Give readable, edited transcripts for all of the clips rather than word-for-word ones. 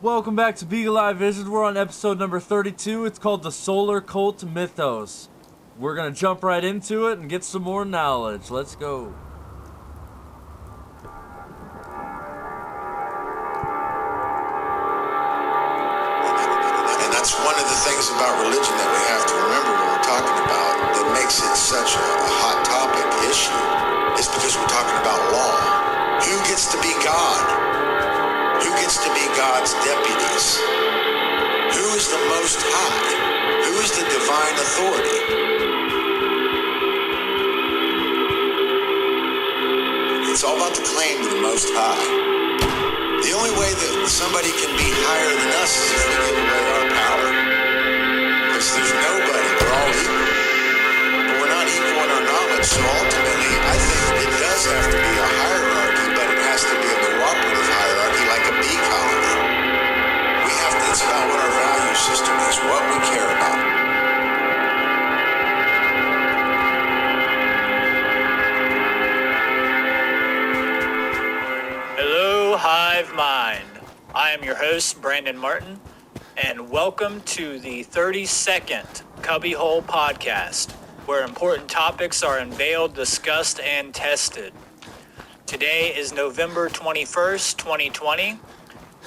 Welcome back to Beagle Eye Vision. We're on episode number 32. It's called The Solar Cult Mythos. We're going to jump right into it and get some more knowledge. Let's go. And that's one of the things about religion that we have to remember when we're talking about that makes it such a hot topic issue is because we're talking about law. Who gets to be God? Who gets to be God's deputies? Who is the Most High? Who is the divine authority? It's all about the claim to the Most High. The only way that somebody can be higher than us is if we give away our power. Because there's nobody, we're all equal. But we're not equal in our knowledge, so ultimately I think it does have to be a hierarchy, but it has to be a cooperative hierarchy like a bee colony. It's about what our value system is, what we care about. Hello, Hive Mind. I am your host, Brandon Martin, and welcome to the 32nd CubbyWhole podcast, where important topics are unveiled, discussed, and tested. Today is November 21st, 2020.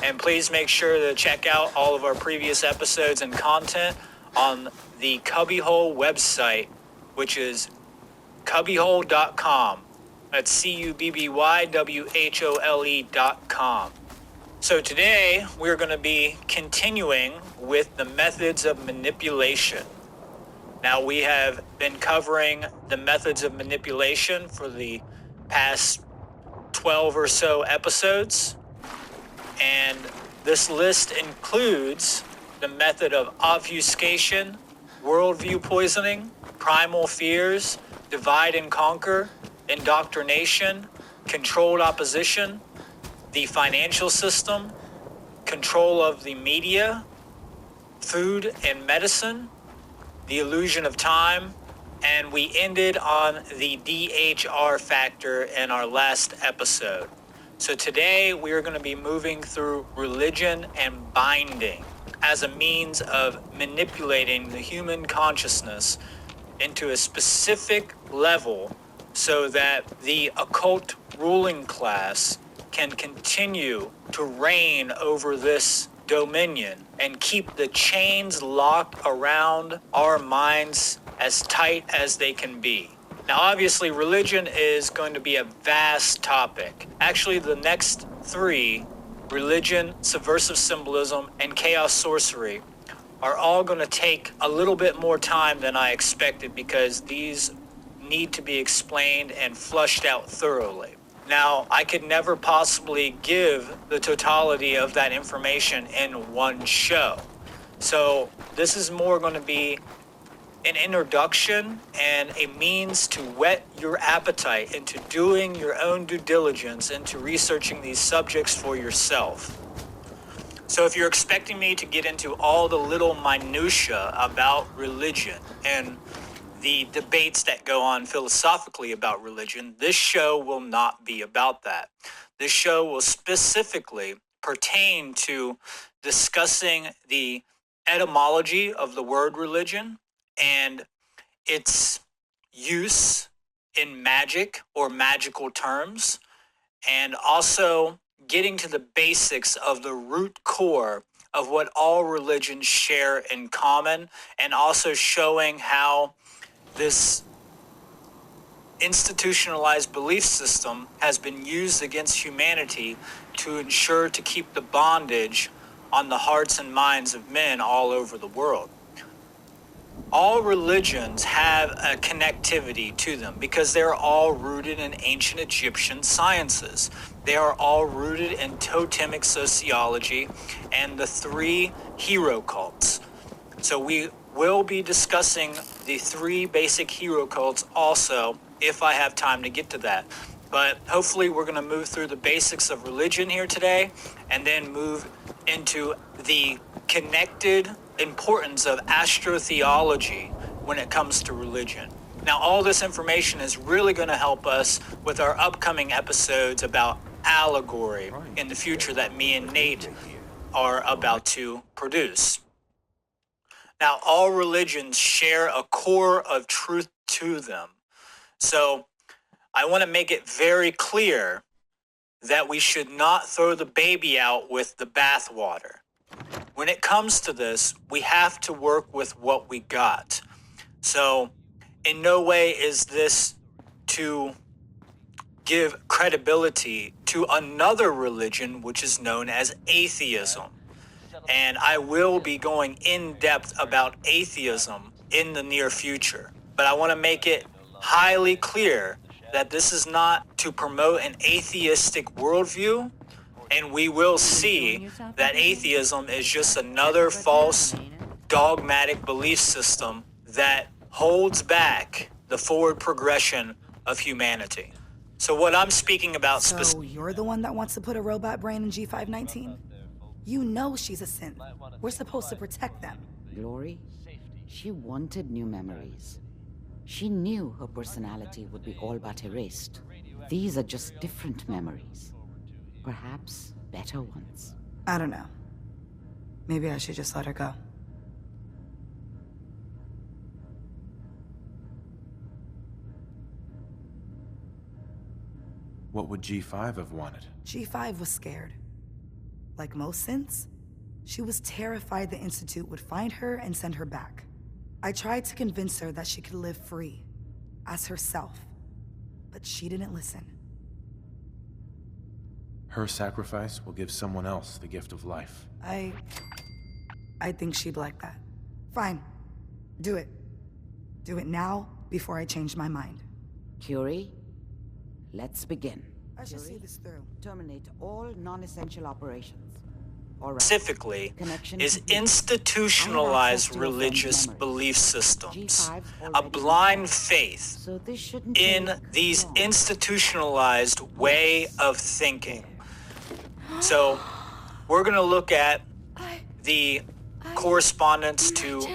And please make sure to check out all of our previous episodes and content on the CubbyWhole website, which is CubbyWhole.com. That's CubbyWhole.com. So today we're going to be continuing with the methods of manipulation. Now we have been covering the methods of manipulation for the past 12 or so episodes. And this list includes the method of obfuscation, worldview poisoning, primal fears, divide and conquer, indoctrination, controlled opposition, the financial system, control of the media, food and medicine, the illusion of time, and we ended on the DHR factor in our last episode. So today we are going to be moving through religion and binding as a means of manipulating the human consciousness into a specific level so that the occult ruling class can continue to reign over this dominion and keep the chains locked around our minds as tight as they can be. Now, obviously, religion is going to be a vast topic. Actually, the next three, religion, subversive symbolism, and chaos sorcery, are all going to take a little bit more time than I expected because these need to be explained and flushed out thoroughly. Now, I could never possibly give the totality of that information in one show. So this is more going to be an introduction and a means to whet your appetite into doing your own due diligence into researching these subjects for yourself. So if you're expecting me to get into all the little minutia about religion and the debates that go on philosophically about religion, this show will not be about that. This show will specifically pertain to discussing the etymology of the word religion and its use in magic or magical terms, and also getting to the basics of the root core of what all religions share in common, and also showing how this institutionalized belief system has been used against humanity to ensure to keep the bondage on the hearts and minds of men all over the world. All religions have a connectivity to them because they're all rooted in ancient Egyptian sciences. They are all rooted in totemic sociology and the three hero cults. So we will be discussing the three basic hero cults also, if I have time to get to that. But hopefully we're going to move through the basics of religion here today and then move into the connected importance of astrotheology when it comes to religion. Now, all this information is really going to help us with our upcoming episodes about allegory in the future that me and Nate are about to produce. Now, all religions share a core of truth to them. So I want to make it very clear that we should not throw the baby out with the bathwater. When it comes to this, we have to work with what we got. So in no way is this to give credibility to another religion, which is known as atheism. And I will be going in depth about atheism in the near future. But I want to make it highly clear that this is not to promote an atheistic worldview. And we will see that atheism is just another false dogmatic belief system that holds back the forward progression of humanity. So what I'm speaking about So you're the one that wants to put a robot brain in G519? You know she's a synth. We're supposed to protect them. Glory, she wanted new memories. She knew her personality would be all but erased. These are just different memories. Perhaps better ones. I don't know. Maybe I should just let her go. What would G5 have wanted? G5 was scared. Like most synths, she was terrified the Institute would find her and send her back. I tried to convince her that she could live free, as herself, but she didn't listen. Her sacrifice will give someone else the gift of life. I think she'd like that. Fine. Do it. Do it now, before I change my mind. Curie, let's begin. I should see this through. Terminate all non-essential operations. All right. specifically Connection is complete. institutionalized I have access to your religious friend's memories. belief systems, G5's a already blind dead. faith So this shouldn't in take these long. institutionalized way of thinking. So we're going to look at the correspondence to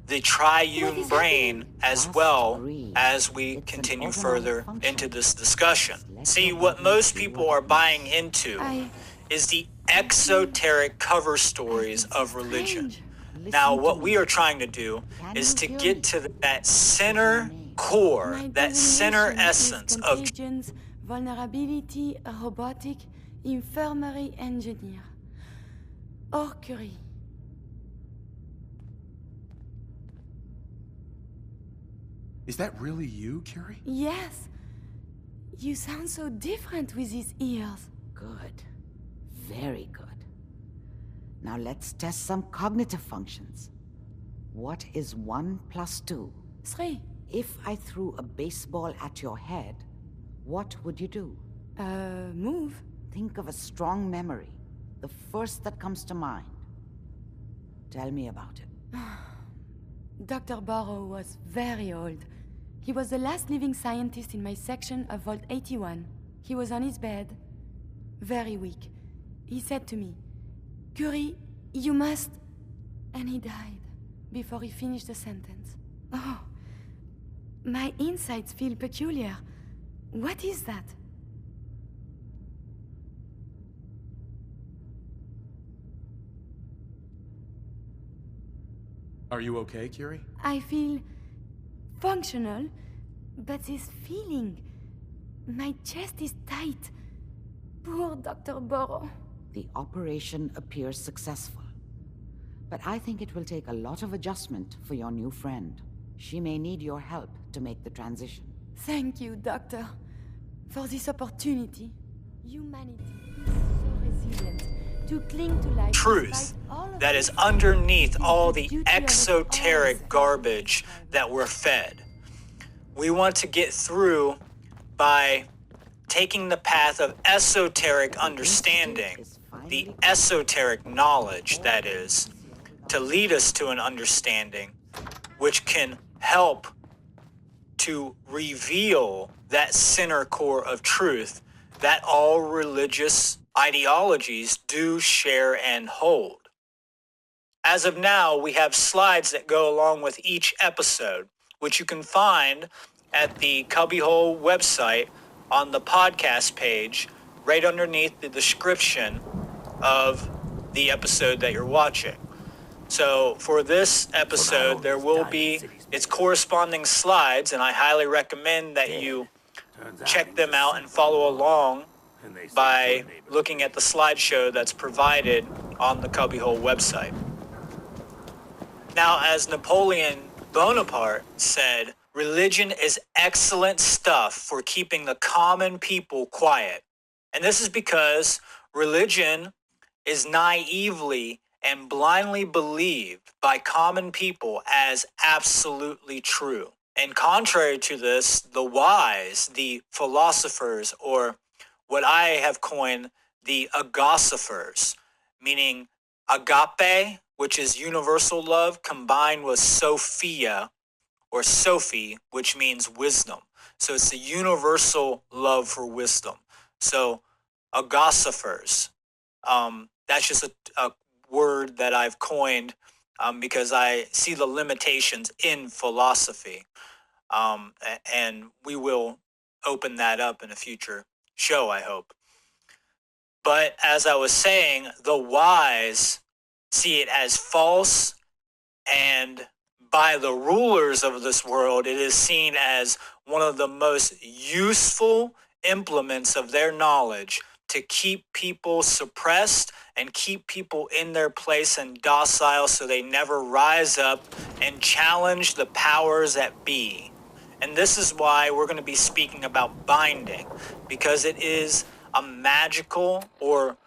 the triune brain as well as we continue further into this discussion. See, what most people are buying into is the exoteric cover stories of religion. Now, what we are trying to do is to get to that center core, that center essence of contagions, vulnerability, robotic, infirmary engineer. Or Curie. Is that really you, Curie? Yes. You sound so different with these ears. Good. Very good. Now let's test some cognitive functions. What is 1 plus 2? 3. If I threw a baseball at your head, what would you do? Move. Think of a strong memory. The first that comes to mind. Tell me about it. Dr. Burrow was very old. He was the last living scientist in my section of Vault 81. He was on his bed, very weak. He said to me, "Curie, you must..." And he died before he finished the sentence. Oh, my insights feel peculiar. What is that? Are you okay, Curie? I feel functional, but this feeling, my chest is tight. Poor Dr. Burrow. The operation appears successful. But I think it will take a lot of adjustment for your new friend. She may need your help to make the transition. Thank you, Doctor, for this opportunity. Humanity is so resilient to cling to life. truth despite all of that the is underneath all the duty of us all exoteric garbage that we're fed. We want to get through by taking the path of esoteric understanding, the esoteric knowledge, that is, to lead us to an understanding which can help to reveal that center core of truth that all religious ideologies do share and hold. As of now, we have slides that go along with each episode, which you can find at the CubbyWhole website on the podcast page, right underneath the description of the episode that you're watching. So for this episode, there will be its corresponding slides, and I highly recommend that you check them out and follow along by looking at the slideshow that's provided on the CubbyWhole website. Now, as Napoleon Bonaparte said, religion is excellent stuff for keeping the common people quiet. And this is because religion is naively and blindly believed by common people as absolutely true. And contrary to this, the wise, the philosophers, or what I have coined the agosophers, meaning agape, which is universal love, combined with Sophia, or Sophie, which means wisdom. So it's the universal love for wisdom. So agosophers, that's just a word that I've coined because I see the limitations in philosophy. And we will open that up in a future show, I hope. But as I was saying, the wise see it as false, and by the rulers of this world, it is seen as one of the most useful implements of their knowledge to keep people suppressed and keep people in their place and docile so they never rise up and challenge the powers that be. And this is why we're going to be speaking about binding, because it is a magical, or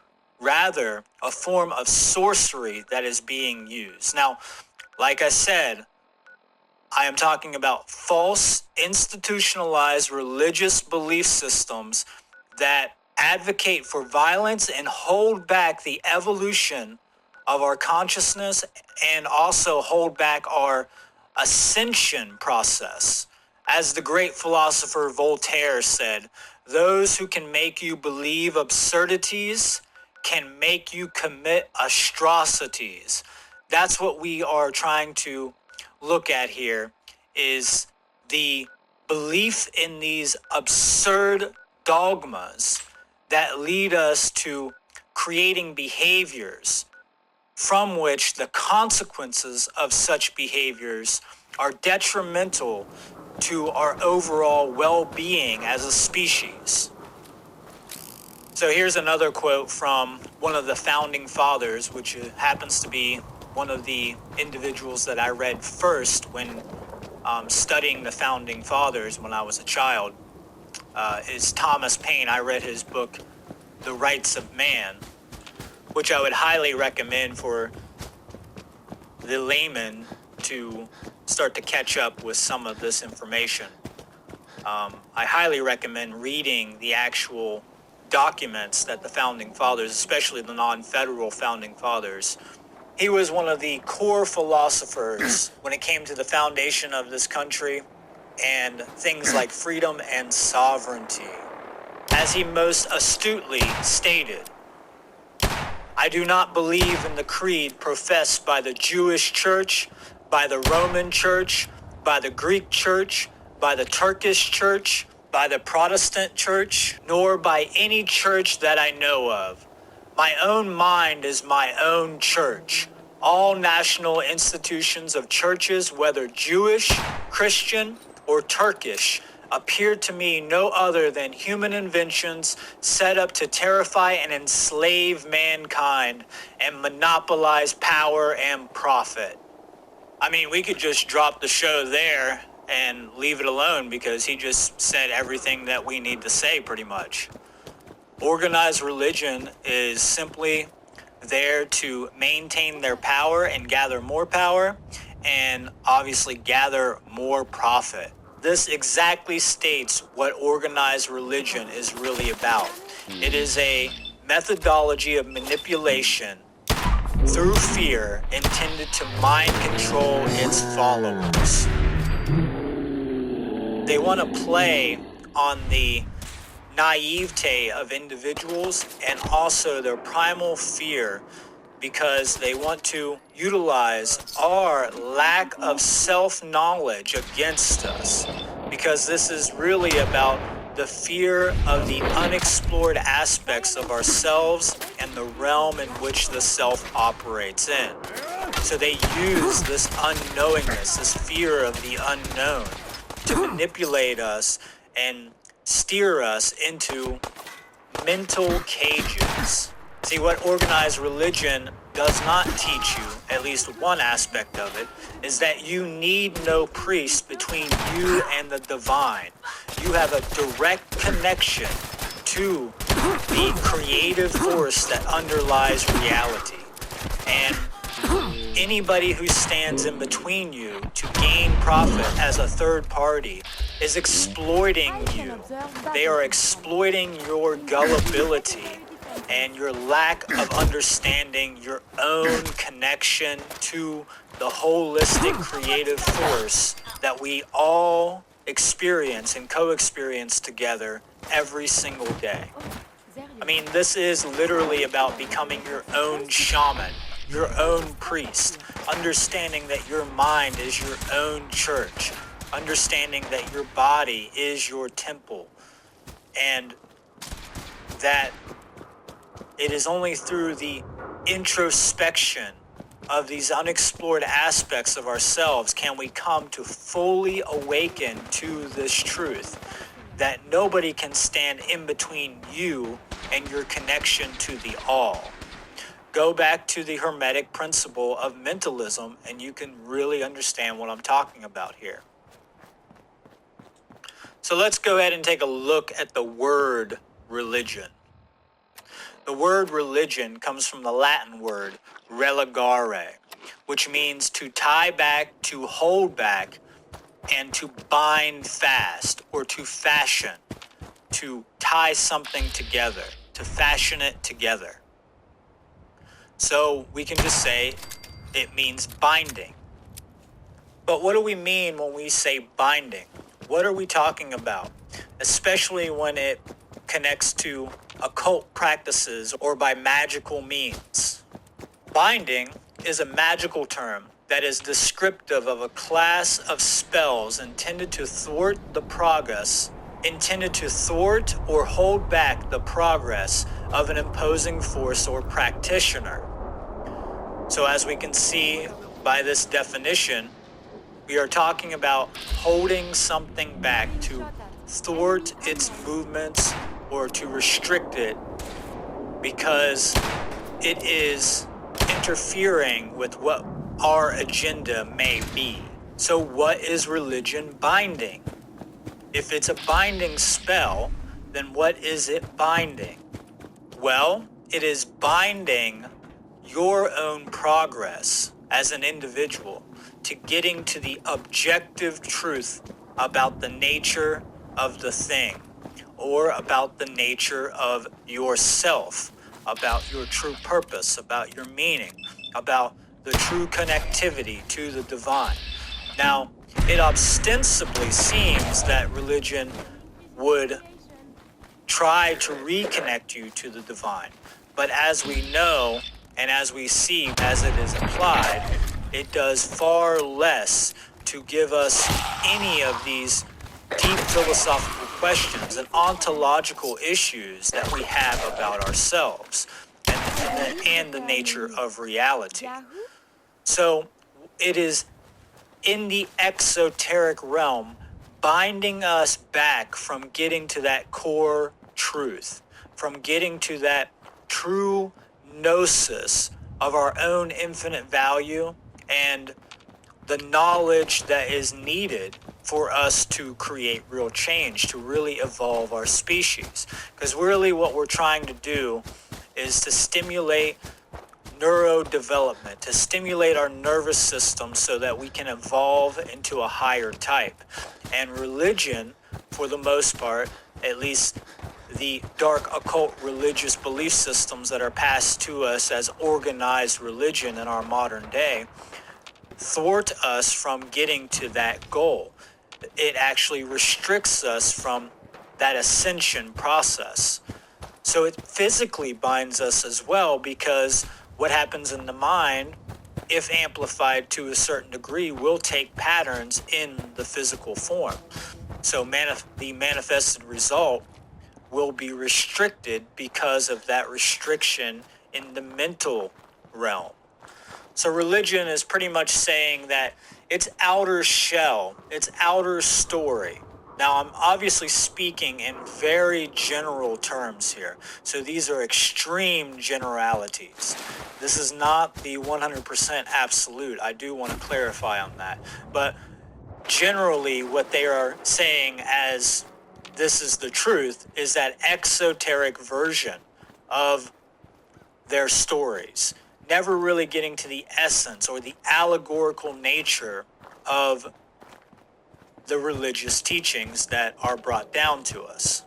rather a form of sorcery that is being used. Now, like I said, I am talking about false, institutionalized religious belief systems that advocate for violence and hold back the evolution of our consciousness, and also hold back our ascension process. As the great philosopher Voltaire said, those who can make you believe absurdities can make you commit atrocities. That's what we are trying to look at here, is the belief in these absurd dogmas that lead us to creating behaviors from which the consequences of such behaviors are detrimental to our overall well-being as a species. So here's another quote from one of the founding fathers, which happens to be one of the individuals that I read first when studying the founding fathers when I was a child, is Thomas Paine. I read his book, The Rights of Man, which I would highly recommend for the layman to start to catch up with some of this information. I highly recommend reading the actual documents that the founding fathers, especially the non-federal founding fathers. He was one of the core philosophers when it came to the foundation of this country and things like freedom and sovereignty. As he most astutely stated, I do not believe in the creed professed by the Jewish church, by the Roman church, by the Greek church, by the Turkish church, by the Protestant church, nor by any church that I know of. My own mind is my own church. All national institutions of churches, whether Jewish, Christian, or Turkish, appear to me no other than human inventions set up to terrify and enslave mankind and monopolize power and profit. I mean, we could just drop the show there and leave it alone, because he just said everything that we need to say pretty much. Organized religion is simply there to maintain their power and gather more power, and obviously gather more profit. This exactly states what organized religion is really about. It is a methodology of manipulation through fear intended to mind control its followers. They want to play on the naivete of individuals and also their primal fear, because they want to utilize our lack of self-knowledge against us, because this is really about the fear of the unexplored aspects of ourselves and the realm in which the self operates in. So they use this unknowingness, this fear of the unknown, to manipulate us and steer us into mental cages. See, what organized religion does not teach you, at least one aspect of it, is that you need no priest between you and the divine. You have a direct connection to the creative force that underlies reality. And anybody who stands in between you to gain profit as a third party is exploiting you. They are exploiting your gullibility and your lack of understanding your own connection to the holistic creative force that we all experience and co-experience together every single day. I mean, this is literally about becoming your own shaman, your own priest, understanding that your mind is your own church, understanding that your body is your temple, and that it is only through the introspection of these unexplored aspects of ourselves can we come to fully awaken to this truth that nobody can stand in between you and your connection to the all. Go back to the Hermetic principle of mentalism and you can really understand what I'm talking about here. So let's go ahead and take a look at the word religion. The word religion comes from the Latin word religare, which means to tie back, to hold back, and to bind fast, or to fashion, to tie something together, to fashion it together. So we can just say it means binding. But what do we mean when we say binding? What are we talking about? Especially when it connects to occult practices or by magical means. Binding is a magical term that is descriptive of a class of spells intended to thwart or hold back the progress of an imposing force or practitioner. So as we can see by this definition, we are talking about holding something back to thwart its movements or to restrict it because it is interfering with what our agenda may be. So what is religion binding? If it's a binding spell, then what is it binding? Well, it is binding your own progress as an individual to getting to the objective truth about the nature of the thing, or about the nature of yourself, about your true purpose, about your meaning, about the true connectivity to the divine. Now, it ostensibly seems that religion would try to reconnect you to the divine, but as we know, and as we see as it is applied, it does far less to give us any of these deep philosophical questions and ontological issues that we have about ourselves and the nature of reality. So it is in the exoteric realm binding us back from getting to that core truth, from getting to that true gnosis of our own infinite value and the knowledge that is needed for us to create real change, to really evolve our species. Because really what we're trying to do is to stimulate neurodevelopment, to stimulate our nervous system so that we can evolve into a higher type. And religion, for the most part, at least the dark occult religious belief systems that are passed to us as organized religion in our modern day, thwart us from getting to that goal. It actually restricts us from that ascension process. So it physically binds us as well, because what happens in the mind, if amplified to a certain degree, will take patterns in the physical form. So the manifested result will be restricted because of that restriction in the mental realm. So religion is pretty much saying that its outer shell, its outer story. Now, I'm obviously speaking in very general terms here. So these are extreme generalities. This is not the 100% absolute. I do want to clarify on that. But generally, what they are saying as this is the truth is that exoteric version of their stories, never really getting to the essence or the allegorical nature of the religious teachings that are brought down to us.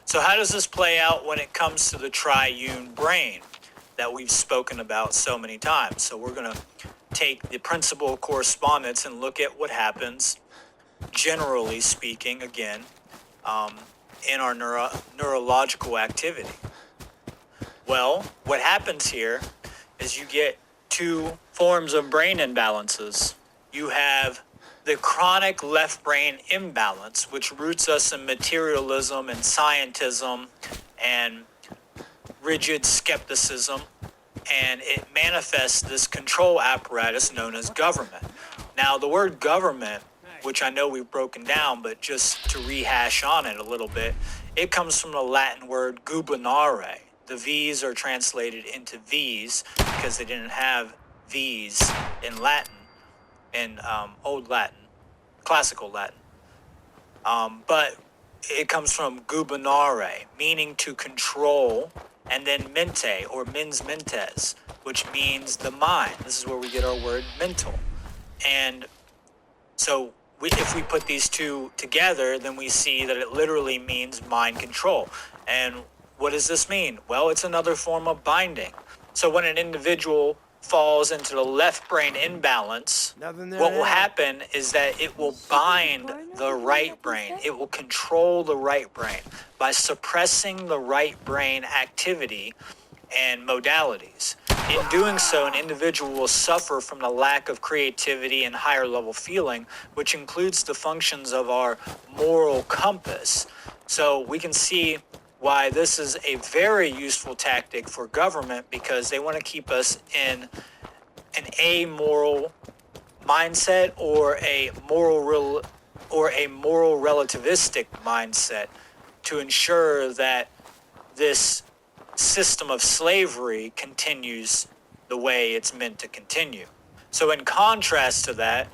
So how does this play out when it comes to the triune brain that we've spoken about so many times? So we're going to take the principle of correspondence and look at what happens, generally speaking, again, in our neurological activity. Well, what happens here is you get two forms of brain imbalances. You have the chronic left brain imbalance, which roots us in materialism and scientism and rigid skepticism, and it manifests this control apparatus known as government. Now, the word government, which I know we've broken down, but just to rehash on it a little bit, it comes from the Latin word gubernare. The V's are translated into V's because they didn't have V's in Latin, in Old Latin, Classical Latin. But it comes from gubernare, meaning to control, and then mente, or mens mentes, which means the mind. This is where we get our word mental. And so if we put these two together, then we see that it literally means mind control. And what does this mean? Well, it's another form of binding. So when an individual falls into the left brain imbalance, what will happen is that it will bind the right brain. It will control the right brain by suppressing the right brain activity and modalities. In doing so, an individual will suffer from the lack of creativity and higher level feeling, which includes the functions of our moral compass. So we can see why this is a very useful tactic for government, because they want to keep us in an amoral mindset or a moral relativistic mindset to ensure that this system of slavery continues the way it's meant to continue. So in contrast to that,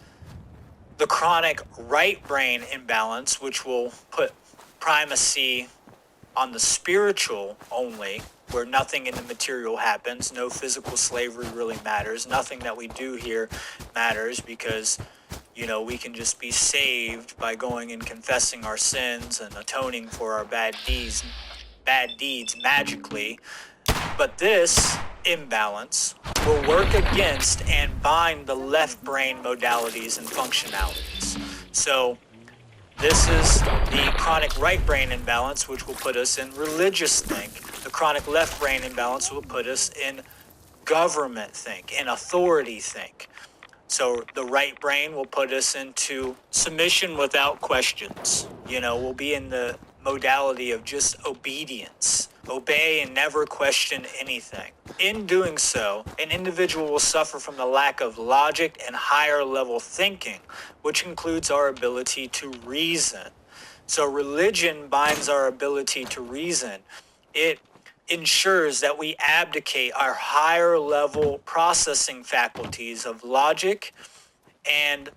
the chronic right brain imbalance, which will put primacy on the spiritual only, where nothing in the material happens, no physical slavery really matters, nothing that we do here matters, because we can just be saved by going and confessing our sins and atoning for our bad deeds magically. But this imbalance will work against and bind the left brain modalities and functionalities. So this is the chronic right brain imbalance, which will put us in religious think. The chronic left brain imbalance will put us in government think, in authority think. So the right brain will put us into submission without questions. We'll be in the modality of just obedience. Obey and never question anything. In doing so, an individual will suffer from the lack of logic and higher level thinking, which includes our ability to reason. So religion binds our ability to reason. It ensures that we abdicate our higher level processing faculties of logic, and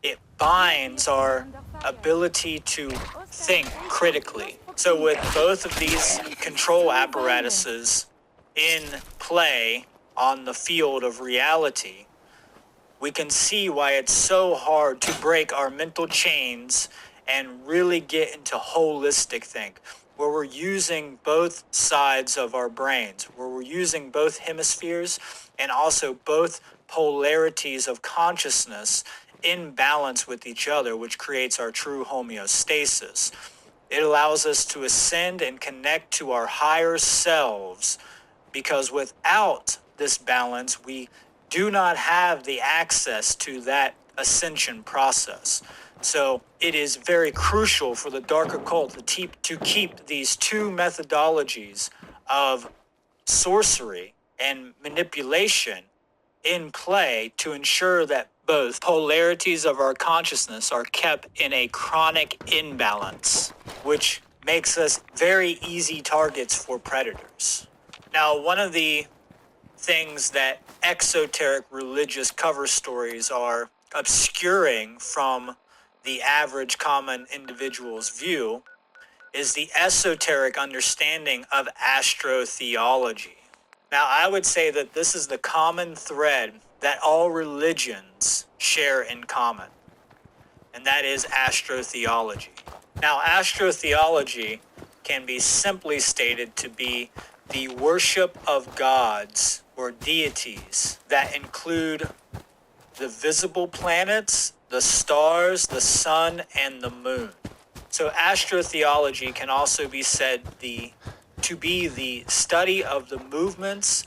it binds our ability to think critically. So with both of these control apparatuses in play on the field of reality, we can see why it's so hard to break our mental chains and really get into holistic think, where we're using both sides of our brains, where we're using both hemispheres and also both polarities of consciousness in balance with each other, which creates our true homeostasis. It allows us to ascend and connect to our higher selves, because without this balance, we do not have the access to that ascension process. So it is very crucial for the dark occult to keep these two methodologies of sorcery and manipulation in play to ensure that both polarities of our consciousness are kept in a chronic imbalance, which makes us very easy targets for predators. Now, one of the things that exoteric religious cover stories are obscuring from the average common individual's view is the esoteric understanding of astrotheology. Now, I would say that this is the common thread that all religions share in common, and that is astrotheology. Now, astrotheology can be simply stated to be the worship of gods or deities that include the visible planets, the stars, the sun, and the moon. So astrotheology can also be said to be the study of the movements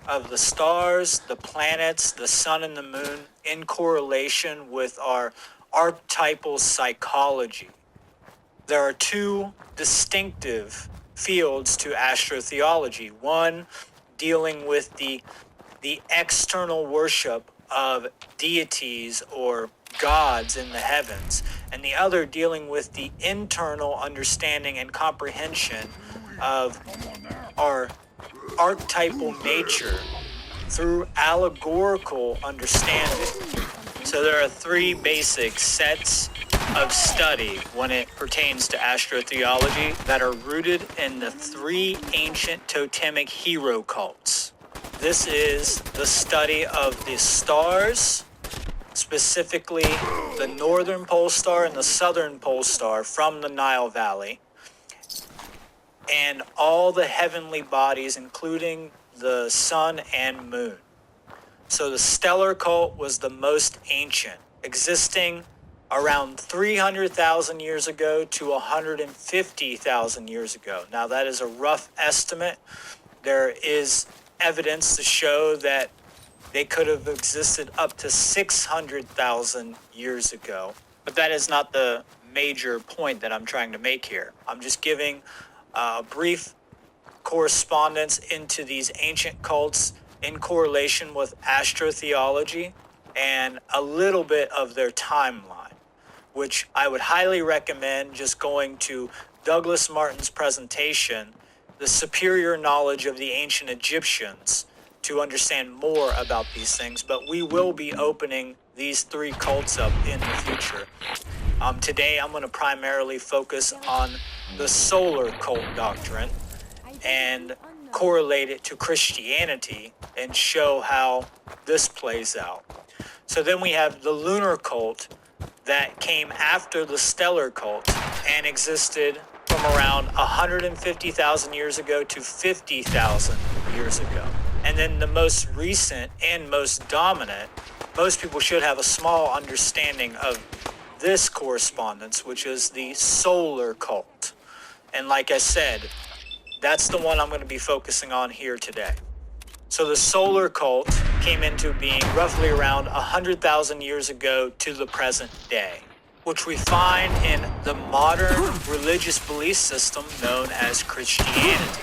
of the stars, the planets, the sun, and the moon in correlation with our archetypal psychology. There are two distinctive fields to astrotheology. One dealing with the external worship of deities or gods in the heavens, and the other dealing with the internal understanding and comprehension of our archetypal nature through allegorical understanding. So there are three basic sets of study when it pertains to astrotheology that are rooted in the three ancient totemic hero cults. This is the study of the stars, specifically the northern pole star and the southern pole star from the Nile Valley, and all the heavenly bodies, including the sun and moon. So the stellar cult was the most ancient, existing around 300,000 years ago to 150,000 years ago. Now, that is a rough estimate. There is evidence to show that they could have existed up to 600,000 years ago. But that is not the major point that I'm trying to make here. I'm just giving a brief correspondence into these ancient cults in correlation with astrotheology and a little bit of their timeline, which I would highly recommend just going to Douglas Martin's presentation, The Superior Knowledge of the Ancient Egyptians, to understand more about these things. But we will be opening these three cults up in the future. Today I'm going to primarily focus on the solar cult doctrine and correlate it to Christianity and show how this plays out. So then we have the lunar cult that came after the stellar cult and existed from around 150,000 years ago to 50,000 years ago. And then the most recent and most dominant, most people should have a small understanding of this correspondence, which is the solar cult. And like I said, that's the one I'm going to be focusing on here today. So the solar cult came into being roughly around 100,000 years ago to the present day, which we find in the modern religious belief system known as Christianity.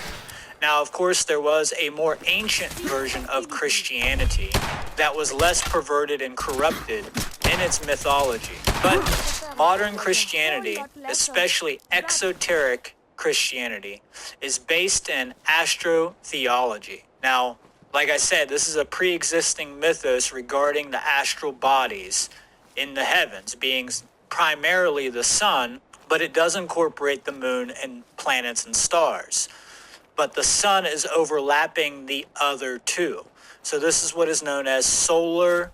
Now, of course, there was a more ancient version of Christianity that was less perverted and corrupted in its mythology. But modern Christianity, especially exoteric Christianity, is based in astrotheology. Now, like I said, this is a pre-existing mythos regarding the astral bodies in the heavens, being primarily the sun, but it does incorporate the moon and planets and stars. But the sun is overlapping the other two. So this is what is known as solar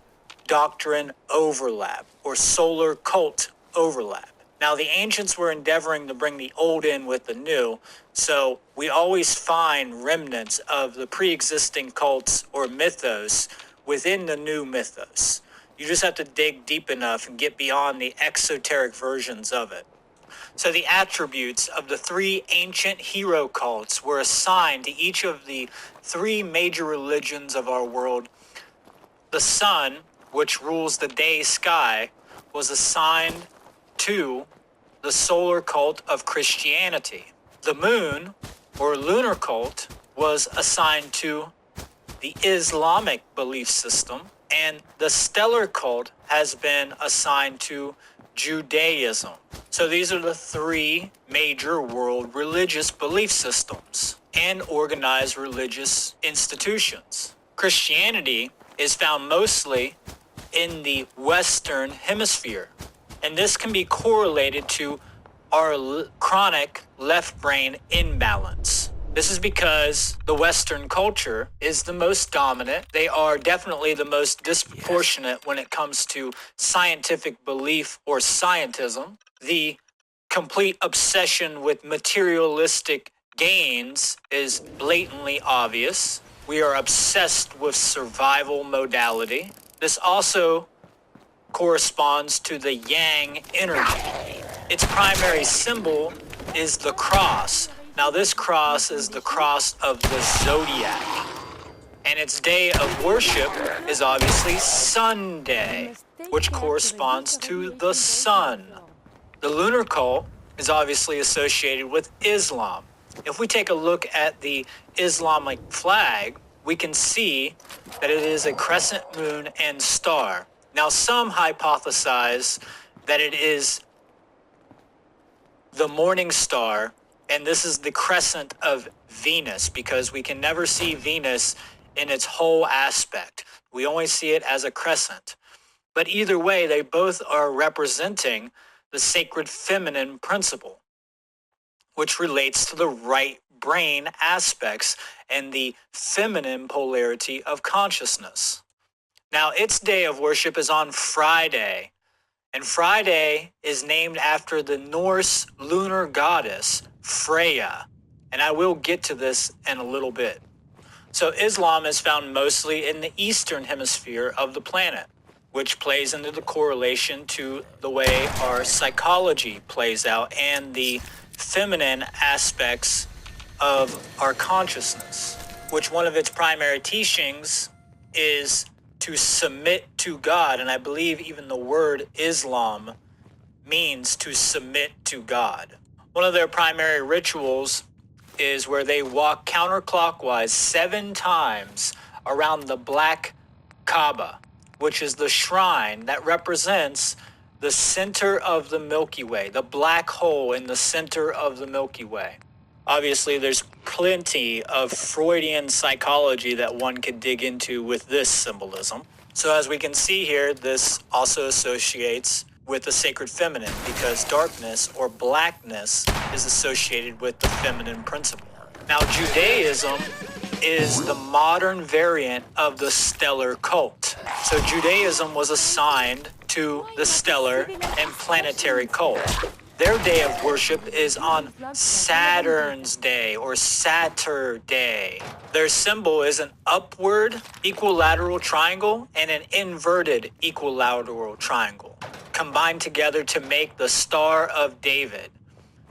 doctrine overlap, or solar cult overlap. Now, the ancients were endeavoring to bring the old in with the new, so we always find remnants of the pre-existing cults or mythos within the new mythos. You just have to dig deep enough and get beyond the exoteric versions of it. So the attributes of the three ancient hero cults were assigned to each of the three major religions of our world. The sun which rules the day sky, was assigned to the solar cult of Christianity. The moon, or lunar cult, was assigned to the Islamic belief system, and the stellar cult has been assigned to Judaism. So these are the three major world religious belief systems and organized religious institutions. Christianity is found mostly in the Western Hemisphere, and this can be correlated to our chronic left brain imbalance. This is because the Western culture is the most dominant. They are definitely the most disproportionate when it comes to scientific belief or scientism. The complete obsession with materialistic gains is blatantly obvious. We are obsessed with survival modality. This also corresponds to the yang energy. Its primary symbol is the cross. Now this cross is the cross of the zodiac. And its day of worship is obviously Sunday, which corresponds to the sun. The lunar cult is obviously associated with Islam. If we take a look at the Islamic flag, we can see that it is a crescent moon and star. Now some hypothesize that it is the morning star, and this is the crescent of Venus, because we can never see Venus in its whole aspect. We only see it as a crescent. But either way, they both are representing the sacred feminine principle, which relates to the right brain aspects and the feminine polarity of consciousness. Now, its day of worship is on Friday, and Friday is named after the Norse lunar goddess Freya, and I will get to this in a little bit. So Islam is found mostly in the eastern hemisphere of the planet, which plays into the correlation to the way our psychology plays out and the feminine aspects of our consciousness, which one of its primary teachings is to submit to God. And I believe even the word Islam means to submit to God. One of their primary rituals is where they walk counterclockwise 7 times around the Black Kaaba, which is the shrine that represents the center of the Milky Way, the black hole in the center of the Milky Way. Obviously, there's plenty of Freudian psychology that one could dig into with this symbolism. So as we can see here, this also associates with the sacred feminine, because darkness or blackness is associated with the feminine principle. Now, Judaism is the modern variant of the stellar cult. So Judaism was assigned to the stellar and planetary cult. Their day of worship is on Saturn's day, or Saturday. Their symbol is an upward equilateral triangle and an inverted equilateral triangle, combined together to make the Star of David.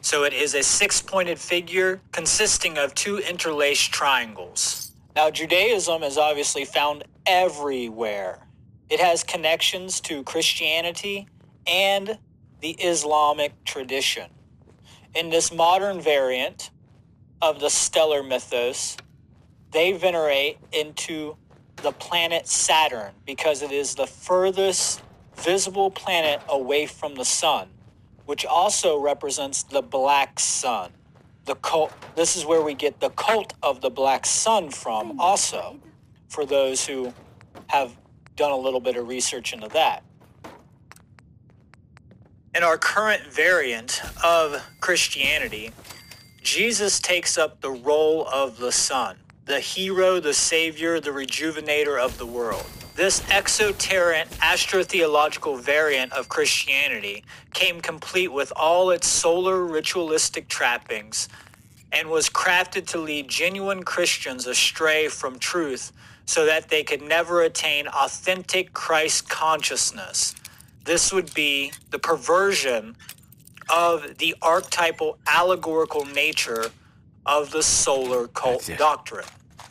So it is a 6-pointed figure consisting of 2 interlaced triangles. Now, Judaism is obviously found everywhere. It has connections to Christianity and the Islamic tradition. In this modern variant of the stellar mythos, they venerate into the planet Saturn because it is the furthest visible planet away from the sun, which also represents the black sun. The cult, this is where we get the cult of the black sun from also, for those who have done a little bit of research into that. In our current variant of Christianity, Jesus takes up the role of the sun, the hero, the savior, the rejuvenator of the world. This exoteric astrotheological variant of Christianity came complete with all its solar ritualistic trappings and was crafted to lead genuine Christians astray from truth so that they could never attain authentic Christ consciousness. This would be the perversion of the archetypal allegorical nature of the solar cult doctrine.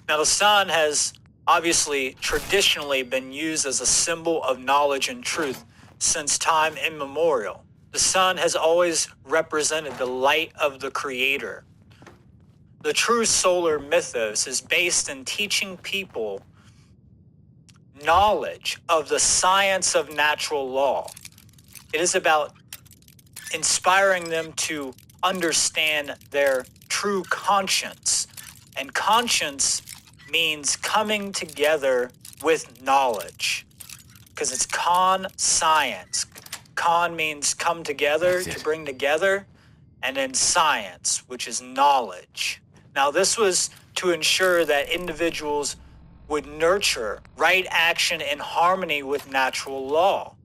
Now, the sun has obviously traditionally been used as a symbol of knowledge and truth since time immemorial. The sun has always represented the light of the Creator. The true solar mythos is based in teaching people knowledge of the science of natural law. It is about inspiring them to understand their true conscience. And conscience means coming together with knowledge, because it's science. Con means come together, to bring together, and then science, which is knowledge. Now, this was to ensure that individuals would nurture right action in harmony with natural law,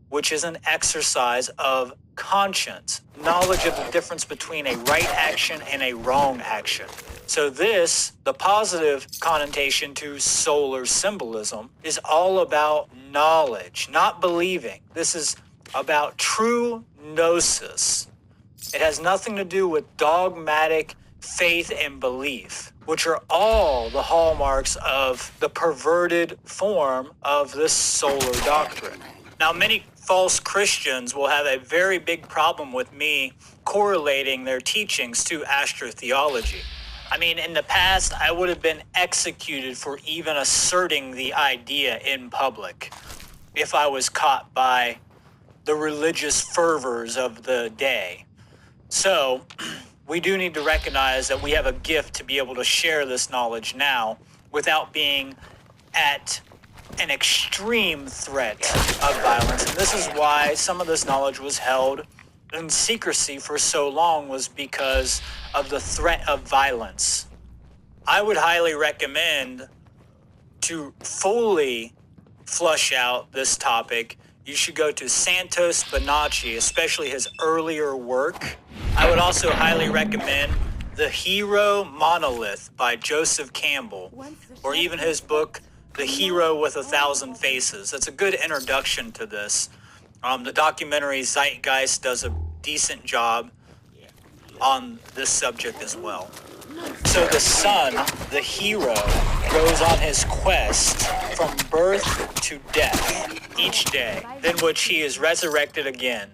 which is an exercise of conscience, knowledge of the difference between a right action and a wrong action. So this, the positive connotation to solar symbolism, is all about knowledge, not believing. This is about true gnosis. It has nothing to do with dogmatic faith and belief, which are all the hallmarks of the perverted form of this solar doctrine. Now, many false Christians will have a very big problem with me correlating their teachings to astrotheology. I mean, in the past, I would have been executed for even asserting the idea in public if I was caught by the religious fervors of the day. So, we do need to recognize that we have a gift to be able to share this knowledge now without being at an extreme threat of violence. And this is why some of this knowledge was held in secrecy for so long, was because of the threat of violence. I would highly recommend, to fully flush out this topic, you should go to Santos Bonacci, especially his earlier work. I would also highly recommend The Hero Monolith by Joseph Campbell, or even his book, The Hero with 1,000 Faces. It's a good introduction to this. The documentary Zeitgeist does a decent job on this subject as well. So the sun, the hero, goes on his quest from birth to death each day, in which he is resurrected again.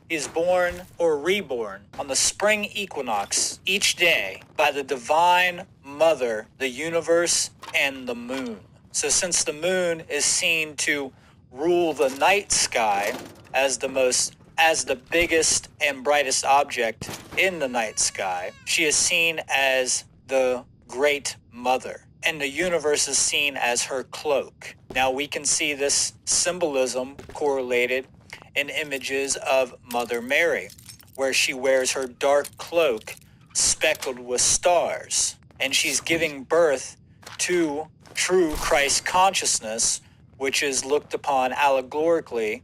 He is born or reborn on the spring equinox each day by the divine mother, the universe, and the moon. So since the moon is seen to rule the night sky as the biggest and brightest object in the night sky, she is seen as the great mother, and the universe is seen as her cloak. Now we can see this symbolism correlated in images of Mother Mary, where she wears her dark cloak speckled with stars, and she's giving birth to true Christ consciousness, which is looked upon allegorically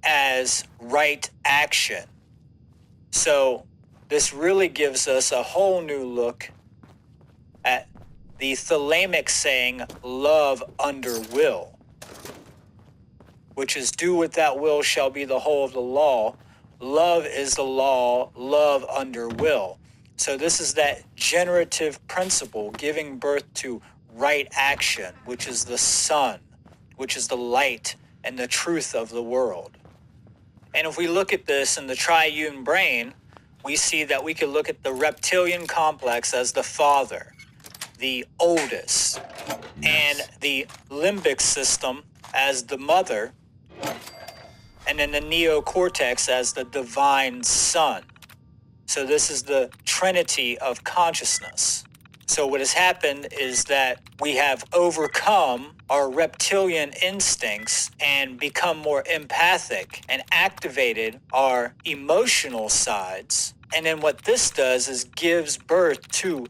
as right action. So this really gives us a whole new look at the Thalamic saying, love under will, which is do what that will shall be the whole of the law. Love is the law, love under will. So this is that generative principle, giving birth to right action, which is the sun, which is the light and the truth of the world. And if we look at this in the triune brain, we see that we could look at the reptilian complex as the father, the oldest, and the limbic system as the mother, and then the neocortex as the divine son. So this is the trinity of consciousness. So what has happened is that we have overcome our reptilian instincts and become more empathic and activated our emotional sides. And then what this does is gives birth to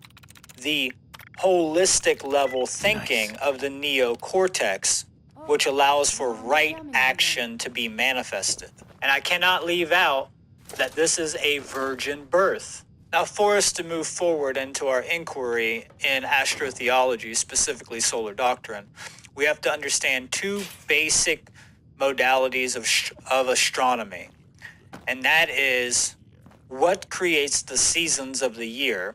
the holistic level thinking of the neocortex, which allows for right action to be manifested. And I cannot leave out that this is a virgin birth. Now, for us to move forward into our inquiry in astrotheology, specifically solar doctrine, we have to understand two basic modalities of astronomy. And that is what creates the seasons of the year,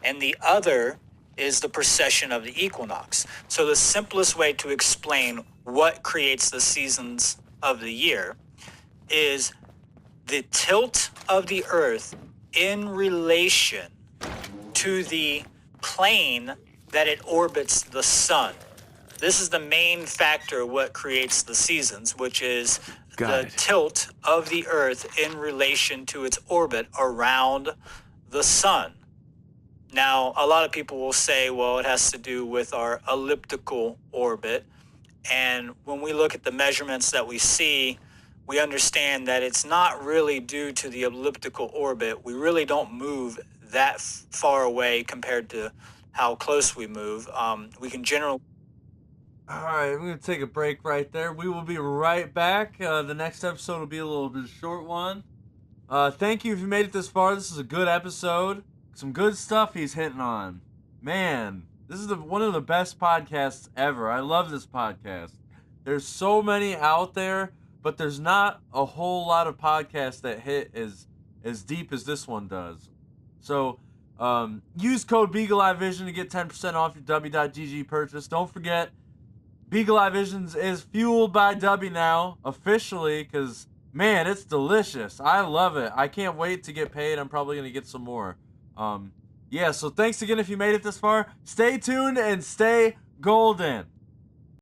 and the other is the precession of the equinox. So the simplest way to explain what creates the seasons of the year is the tilt of the Earth in relation to the plane that it orbits the sun. This is the main factor what creates the seasons, which is the tilt of the Earth in relation to its orbit around the sun. Now, a lot of people will say, well, it has to do with our elliptical orbit. And when we look at the measurements that we see, we understand that it's not really due to the elliptical orbit. We really don't move that far away compared to how close we move. We can generally... All right, I'm going to take a break right there. We will be right back. The next episode will be a little bit short one. Thank you if you made it this far. This is a good episode. Some good stuff he's hitting on. Man, this is one of the best podcasts ever. I love this podcast. There's so many out there, but there's not a whole lot of podcasts that hit as deep as this one does. So, use code BeagleEyeVision to get 10% off your W.GG purchase. Don't forget, Beagle Eye Visions is fueled by W now, officially, because, man, it's delicious. I love it. I can't wait to get paid. I'm probably going to get some more. Yeah, so thanks again if you made it this far. Stay tuned and stay golden.